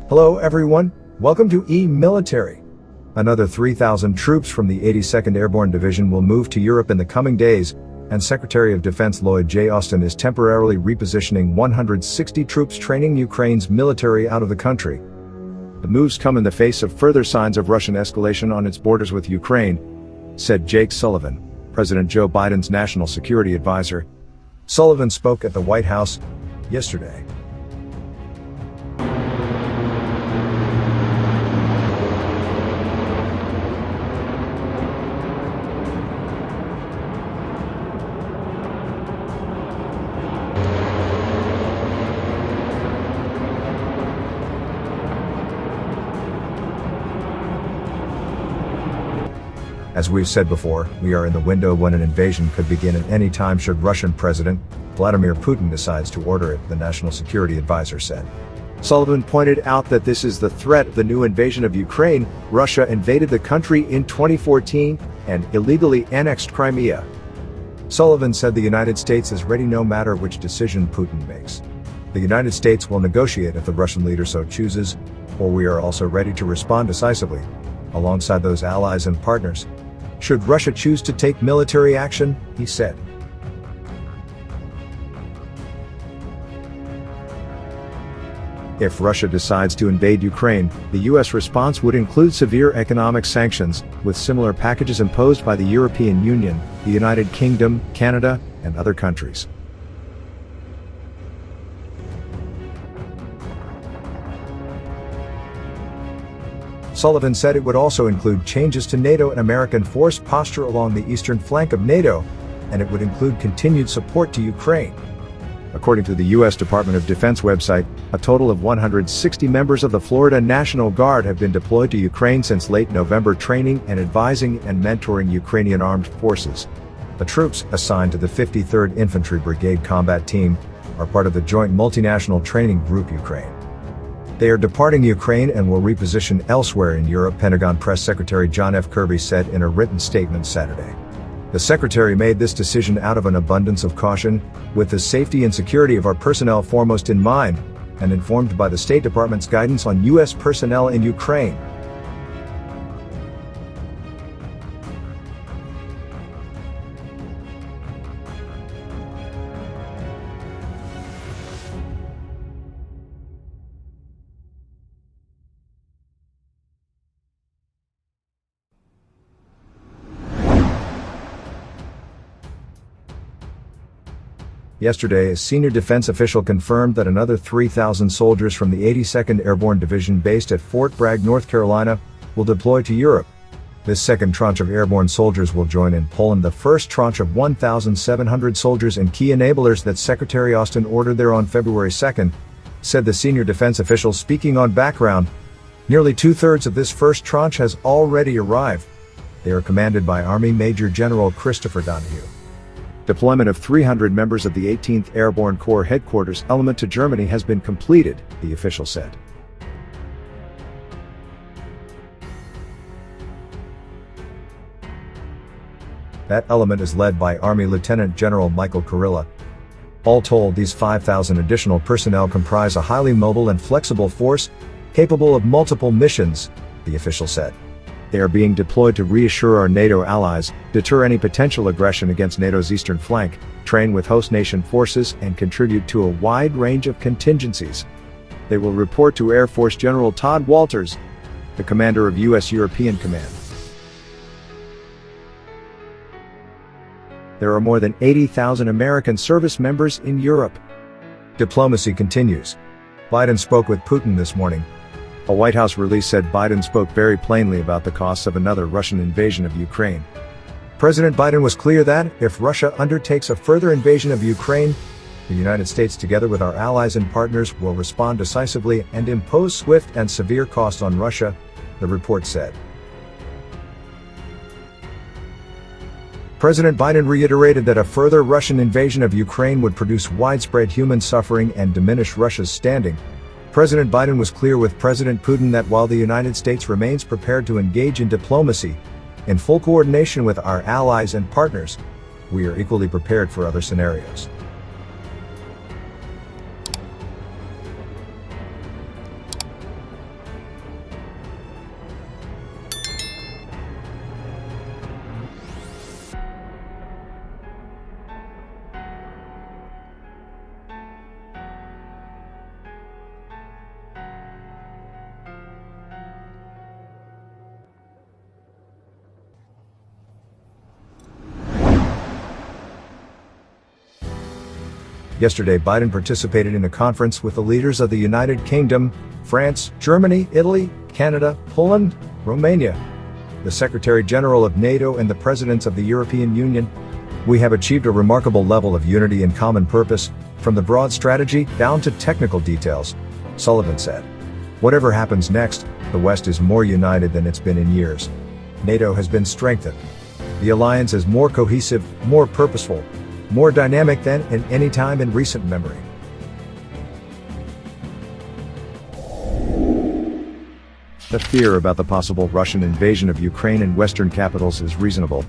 Hello everyone, welcome to E-Military. Another 3,000 troops from the 82nd Airborne Division will move to Europe in the coming days, and Secretary of Defense Lloyd J. Austin is temporarily repositioning 160 troops training Ukraine's military out of the country. The moves come in the face of further signs of Russian escalation on its borders with Ukraine, said Jake Sullivan, President Joe Biden's national security advisor. Sullivan spoke at the White House yesterday. As we've said before, we are in the window when an invasion could begin at any time should Russian President Vladimir Putin decides to order it, the National Security Advisor said. Sullivan pointed out that this is the threat of the new invasion of Ukraine. Russia invaded the country in 2014 and illegally annexed Crimea. Sullivan said the United States is ready no matter which decision Putin makes. The United States will negotiate if the Russian leader so chooses, or we are also ready to respond decisively, alongside those allies and partners, should Russia choose to take military action, he said. If Russia decides to invade Ukraine, the U.S. response would include severe economic sanctions, with similar packages imposed by the European Union, the United Kingdom, Canada, and other countries. Sullivan said it would also include changes to NATO and American force posture along the eastern flank of NATO, and it would include continued support to Ukraine. According to the U.S. Department of Defense website, a total of 160 members of the Florida National Guard have been deployed to Ukraine since late November, training and advising and mentoring Ukrainian armed forces. The troops, assigned to the 53rd Infantry Brigade Combat Team, are part of the Joint Multinational Training Group Ukraine. They are departing Ukraine and will reposition elsewhere in Europe, Pentagon Press Secretary John F. Kirby said in a written statement Saturday. The secretary made this decision out of an abundance of caution, with the safety and security of our personnel foremost in mind, and informed by the State Department's guidance on U.S. personnel in Ukraine. Yesterday, a senior defense official confirmed that another 3,000 soldiers from the 82nd Airborne Division based at Fort Bragg, North Carolina, will deploy to Europe. This second tranche of airborne soldiers will join in Poland the first tranche of 1,700 soldiers and key enablers that Secretary Austin ordered there on February 2, said the senior defense official speaking on background. Nearly two-thirds of this first tranche has already arrived. They are commanded by Army Major General Christopher Donahue. Deployment of 300 members of the 18th Airborne Corps headquarters element to Germany has been completed, the official said. That element is led by Army Lieutenant General Michael Kurilla. All told, these 5,000 additional personnel comprise a highly mobile and flexible force, capable of multiple missions, the official said. They are being deployed to reassure our NATO allies, deter any potential aggression against NATO's eastern flank, train with host nation forces, and contribute to a wide range of contingencies. They will report to Air Force General Todd Walters, the commander of U.S. European Command. There are more than 80,000 American service members in Europe. Diplomacy continues. Biden spoke with Putin this morning. A White House release said Biden spoke very plainly about the costs of another Russian invasion of Ukraine. President Biden was clear that, if Russia undertakes a further invasion of Ukraine, the United States, together with our allies and partners, will respond decisively and impose swift and severe costs on Russia, the report said. President Biden reiterated that a further Russian invasion of Ukraine would produce widespread human suffering and diminish Russia's standing. President Biden was clear with President Putin that while the United States remains prepared to engage in diplomacy, in full coordination with our allies and partners, we are equally prepared for other scenarios. Yesterday, Biden participated in a conference with the leaders of the United Kingdom, France, Germany, Italy, Canada, Poland, Romania, the Secretary General of NATO and the presidents of the European Union. We have achieved a remarkable level of unity and common purpose, from the broad strategy down to technical details, Sullivan said. Whatever happens next, the West is more united than it's been in years. NATO has been strengthened. The alliance is more cohesive, more purposeful, more dynamic than in any time in recent memory. The fear about the possible Russian invasion of Ukraine and Western capitals is reasonable.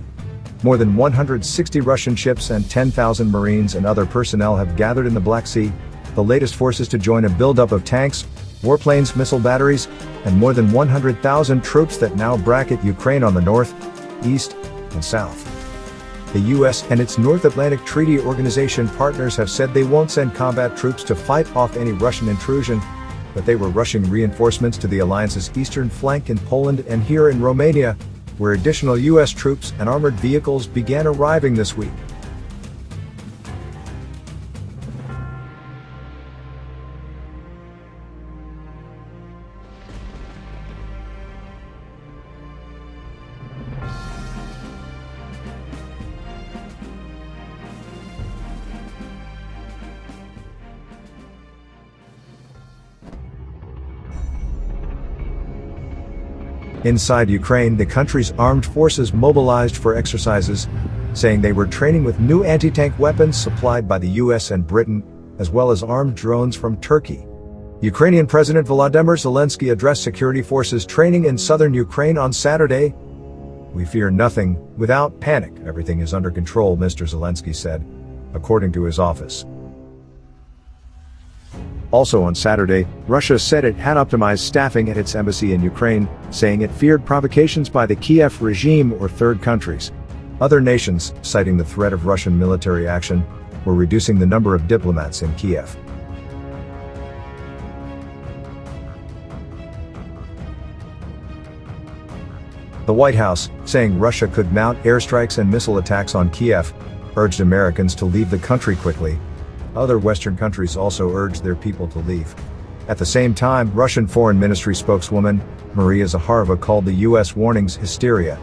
More than 160 Russian ships and 10,000 Marines and other personnel have gathered in the Black Sea, the latest forces to join a buildup of tanks, warplanes, missile batteries, and more than 100,000 troops that now bracket Ukraine on the north, east, and south. The U.S. and its North Atlantic Treaty Organization partners have said they won't send combat troops to fight off any Russian intrusion, but they were rushing reinforcements to the alliance's eastern flank in Poland and here in Romania, where additional U.S. troops and armored vehicles began arriving this week. Inside Ukraine, the country's armed forces mobilized for exercises, saying they were training with new anti-tank weapons supplied by the US and Britain, as well as armed drones from Turkey. Ukrainian President Volodymyr Zelensky addressed security forces training in southern Ukraine on Saturday. "We fear nothing, without panic. Everything is under control," Mr. Zelensky said, according to his office. Also on Saturday, Russia said it had optimized staffing at its embassy in Ukraine, saying it feared provocations by the Kiev regime or third countries. Other nations, citing the threat of Russian military action, were reducing the number of diplomats in Kiev. The White House, saying Russia could mount airstrikes and missile attacks on Kiev, urged Americans to leave the country quickly. Other Western countries also urged their people to leave. At the same time, Russian Foreign Ministry spokeswoman Maria Zakharova called the U.S. warnings hysteria.